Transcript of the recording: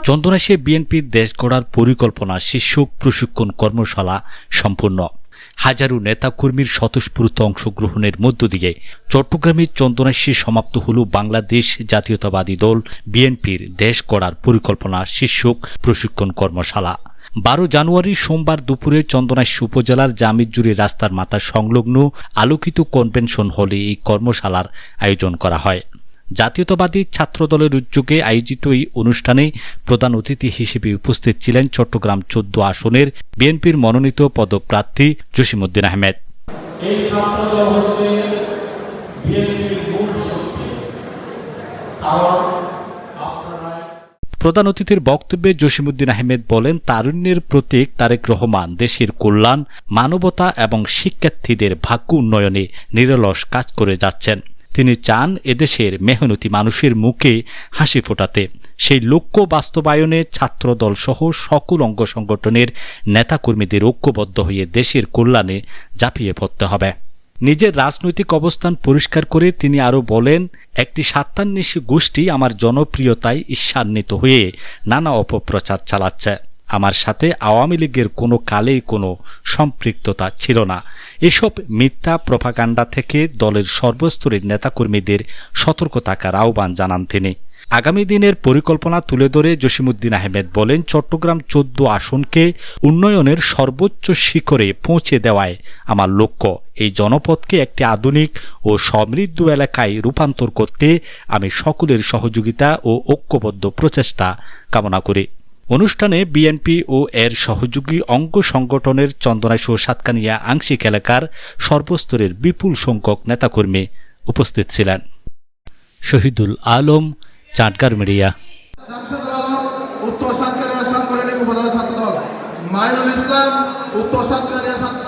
চন্দনাইশে বিএনপির দেশ গড়ার পরিকল্পনা শীর্ষক প্রশিক্ষণ কর্মশালা সম্পূর্ণ। হাজারো নেতাকর্মীর স্বতঃস্ফূর্ত অংশগ্রহণের মধ্য দিয়ে চট্টগ্রামের চন্দনাইশে সমাপ্ত হল বাংলাদেশ জাতীয়তাবাদী দল বিএনপির দেশ গড়ার পরিকল্পনা শীর্ষক প্রশিক্ষণ কর্মশালা। 12 জানুয়ারি সোমবার দুপুরে চন্দনাইশ উপজেলার জামিজুরি রাস্তার মাথা সংলগ্ন আলোকিত কনভেনশন হলে এই কর্মশালার আয়োজন করা হয়। জাতীয়তাবাদী ছাত্রদলের উদ্যোগে আয়োজিত এই অনুষ্ঠানে প্রধান অতিথি হিসেবে উপস্থিত ছিলেন চট্টগ্রাম 14 আসনের বিএনপির মনোনীত পদপ্রার্থী জসিমউদ্দিন আহমেদ। এই ছাত্রদল হচ্ছে বিএনপির মূল শক্তি। প্রধান অতিথির বক্তব্যে জসিমউদ্দিন আহমেদ বলেন, তারুণ্যের প্রতীক তারেক রহমান দেশের কল্যাণ, মানবতা এবং শিক্ষার্থীদের ভাগ্য উন্নয়নে নিরলস কাজ করে যাচ্ছেন। তিনি চান এদেশের মেহনতি মানুষের মুখে হাসি ফোটাতে। সেই লক্ষ্য বাস্তবায়নে ছাত্রদল সহ সকল অঙ্গ সংগঠনের নেতাকর্মীদের ঐক্যবদ্ধ হয়ে দেশের কল্যাণে ঝাঁপিয়ে পড়তে হবে। নিজের রাজনৈতিক অবস্থান পরিষ্কার করে তিনি আরও বলেন, একটি স্বার্থান্বেষী গোষ্ঠী আমার জনপ্রিয়তায় ঈর্ষান্বিত হয়ে নানা অপপ্রচার চালাচ্ছে। আমার সাথে আওয়ামী লীগের কোনো কালেই কোনো সম্পৃক্ততা ছিল না। এসব মিথ্যা প্রপাগান্ডা থেকে দলের সর্বস্তরের নেতাকর্মীদের সতর্ক থাকার আহ্বান জানান তিনি। আগামী দিনের পরিকল্পনা তুলে ধরে জসিমউদ্দিন আহমেদ বলেন, চট্টগ্রাম 14 আসনকে উন্নয়নের সর্বোচ্চ শিখরে পৌঁছে দেওয়ায় আমার লক্ষ্য। এই জনপদকে একটি আধুনিক ও সমৃদ্ধ এলাকায় রূপান্তর করতে আমি সকলের সহযোগিতা ও ঐক্যবদ্ধ প্রচেষ্টা কামনা করি। অনুষ্ঠানে বিএনপি ও এর সহযোগী অঙ্গ সংগঠনের চন্দনাইশ ও সাতকানিয়া আংশিক এলাকার সর্বস্তরের বিপুল সংখ্যক নেতাকর্মী উপস্থিত ছিলেন। শহীদুল আলম, চাটগাঁর মিডিয়া। উত্তর সাতকানিয়া সাংগঠনিক উপজেলা ছাত্রদল, মাইনুল ইসলাম, উত্তর সাতকানিয়া ছাত্র